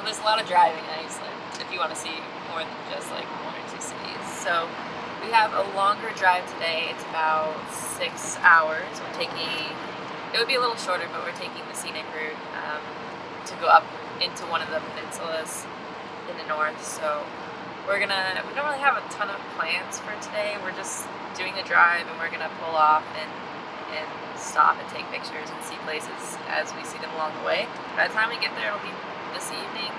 there's a lot of driving in Iceland if you want to see more than just like one or two cities. So we have a longer drive today. It's about 6 hours. It would be a little shorter, but we're taking the scenic route to go up into one of the peninsulas in the north. So we don't really have a ton of plans for today. We're just doing the drive, and we're gonna pull off and stop and take pictures and see places as we see them along the way. By the time we get there, it'll be this evening.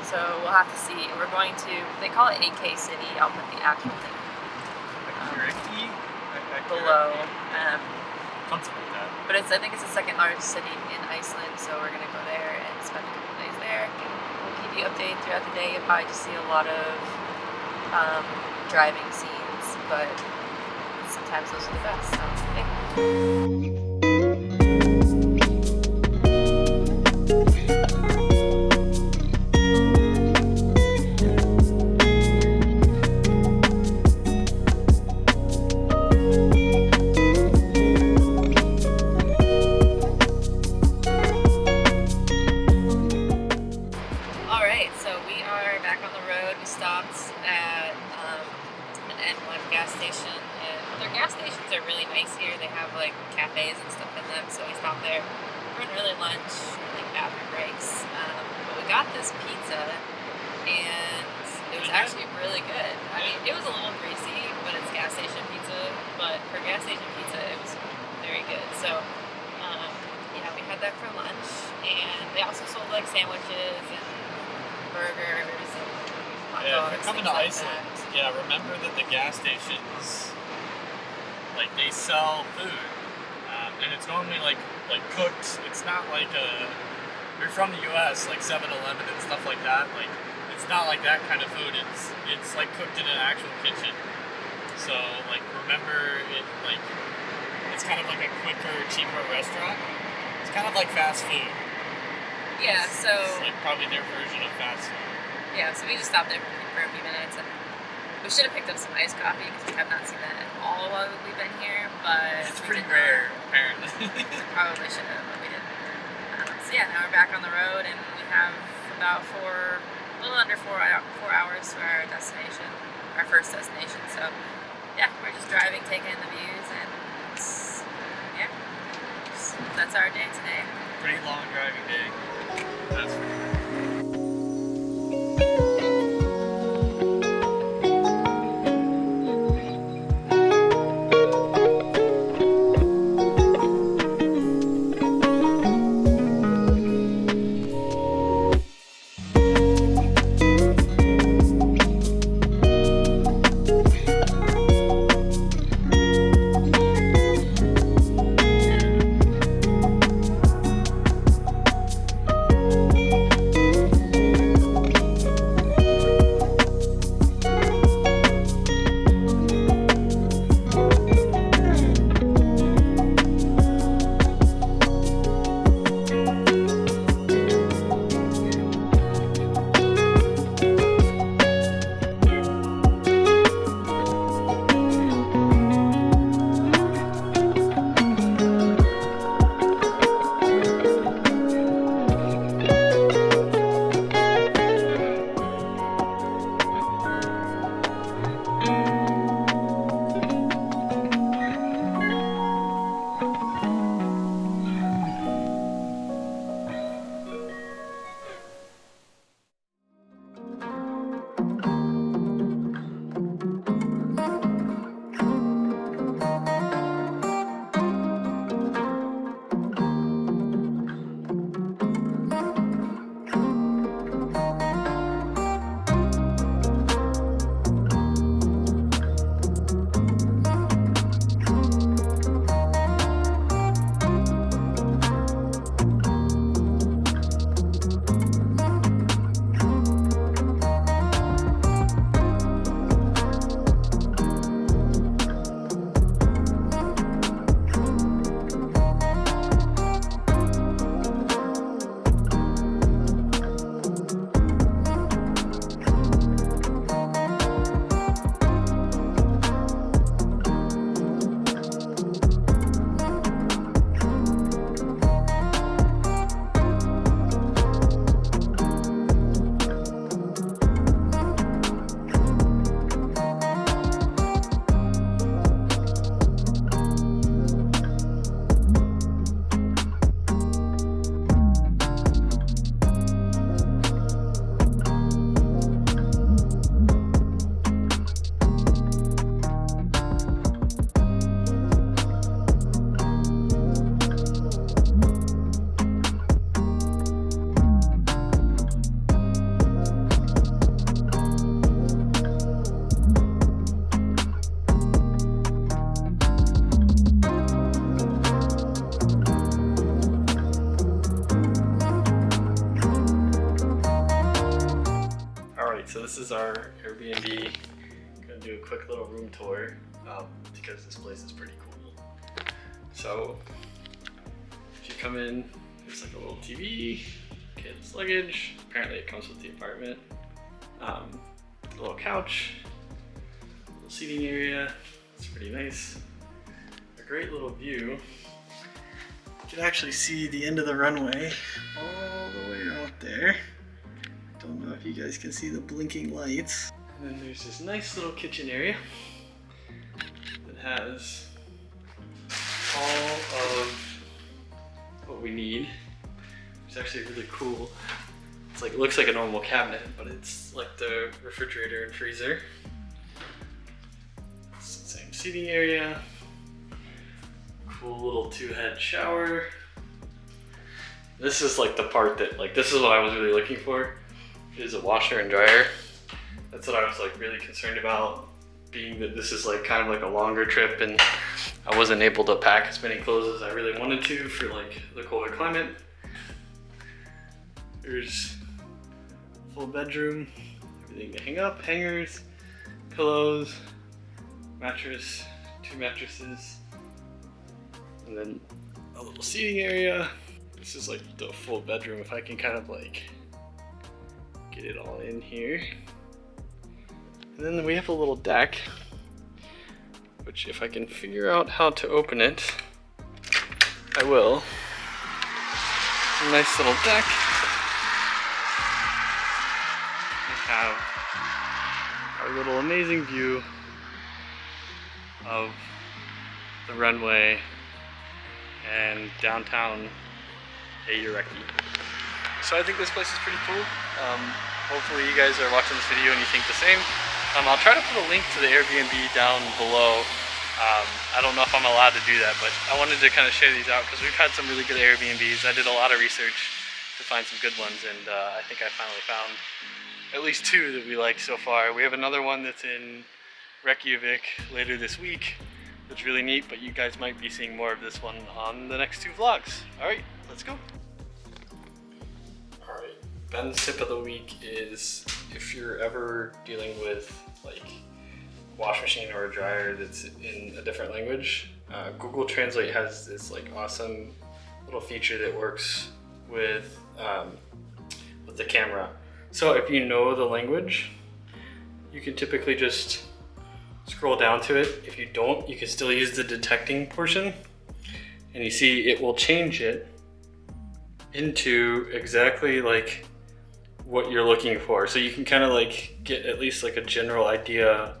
So we'll have to see. We're going to, they call it AK City. I'll put the actual thing below. Something like that. But I think it's the second largest city in Iceland, so we're gonna go there and spend a couple days there. We'll keep you updated throughout the day. You'll probably just see a lot of driving scenes, but sometimes those are the best. So, yeah. Remember that the gas stations, like, they sell food, and it's normally like cooked. It's not like you're from the U.S., like 7-Eleven and stuff like that. Like, it's not like that kind of food. It's like cooked in an actual kitchen. So like, remember it, like, it's kind of like a quicker, cheaper restaurant. It's kind of like fast food. Yeah. So it's like probably their version of fast food. Yeah. So we just stopped there for a few minutes and. We should have picked up some iced coffee because we have not seen that at all while we've been here, but it's pretty rare, apparently. Probably should have, but we didn't. So yeah, now we're back on the road, and we have about a little under 4 hours to our destination, our first destination. So yeah, we're just driving, taking in the views, and that's our day today. Pretty long driving day. That's for sure. so this is our Airbnb. I'm gonna do a quick little room tour because this place is pretty cool. So if you come in, there's like a little TV, kids' luggage. Apparently it comes with the apartment. A little couch, a little seating area. It's pretty nice. A great little view. You can actually see the end of the runway all the way out there. Don't know if you guys can see the blinking lights. And then there's this nice little kitchen area that has all of what we need. It's actually really cool. It's like, it looks like a normal cabinet, but it's like the refrigerator and freezer. It's the same seating area. Cool little 2-head shower. This is like the part that, like, this is what I was really looking for, is a washer and dryer. That's what I was like really concerned about, being that this is like kind of like a longer trip and I wasn't able to pack as many clothes as I really wanted to for like the colder climate. There's a full bedroom, everything to hang up, hangers, pillows, mattress, 2 mattresses, and then a little seating area. This is like the full bedroom, if I can kind of like get it all in here. And then we have a little deck, which if I can figure out how to open it, I will. A nice little deck. We have our little amazing view of the runway and downtown Akureyri. So I think this place is pretty cool. Hopefully you guys are watching this video and you think the same. I'll try to put a link to the Airbnb down below. I don't know if I'm allowed to do that, but I wanted to kind of share these out because we've had some really good Airbnbs. I did a lot of research to find some good ones, and I think I finally found at least 2 that we like so far. We have another one that's in Reykjavik later this week. That's really neat, but you guys might be seeing more of this one on the next 2 vlogs. All right, let's go. All right, Ben's tip of the week is if you're ever dealing with like wash machine or a dryer that's in a different language, Google Translate has this like awesome little feature that works with the camera. So if you know the language, you can typically just scroll down to it. If you don't, you can still use the detecting portion, and you see it will change it into exactly like what you're looking for. So you can kind of like get at least like a general idea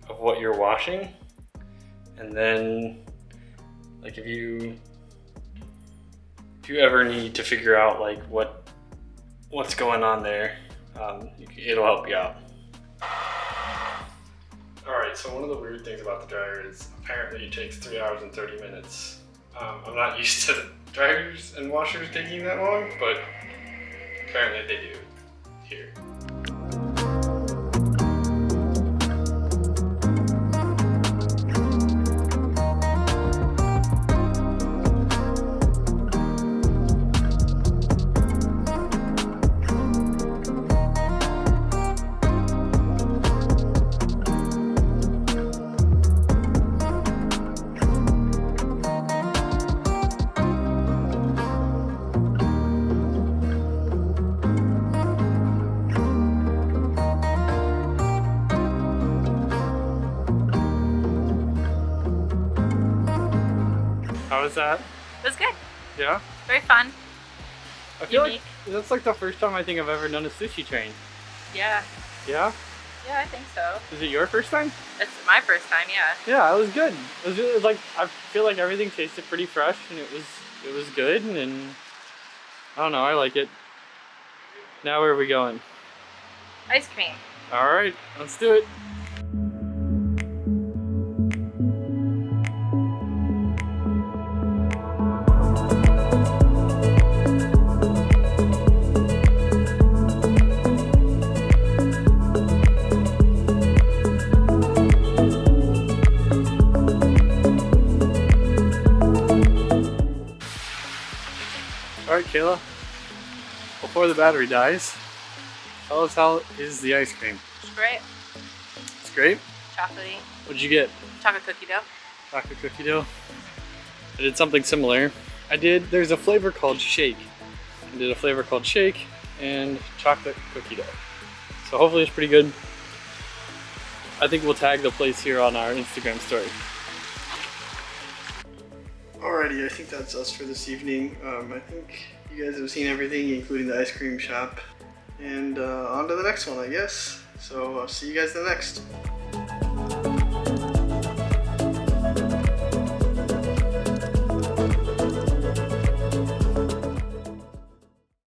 of what you're washing, and then like if you ever need to figure out like what's going on there, it'll help you out. Alright, so one of the weird things about the dryer is apparently it takes 3 hours and 30 minutes. I'm not used to dryers and washers taking that long, but apparently they do here. How was that? It was good. Yeah? Very fun. I feel Unique. like that's like the first time I think I've ever done a sushi train. Yeah. Yeah? Yeah, I think so. Is it your first time? It's my first time, yeah. Yeah, it was good. It was like, I feel like everything tasted pretty fresh, and it was good, and I don't know, I like it. Now where are we going? Ice cream. All right, let's do it. All right, Kayla, before the battery dies, Tell us how is the ice cream. It's great. It's great? Chocolatey. What'd you get? Chocolate cookie dough. Chocolate cookie dough. I did something similar. There's a flavor called shake. I did a flavor called shake and chocolate cookie dough. So hopefully it's pretty good. I think we'll tag the place here on our Instagram story. Alrighty, I think that's us for this evening. I think you guys have seen everything, including the ice cream shop. And on to the next one, I guess. So I'll see you guys in the next.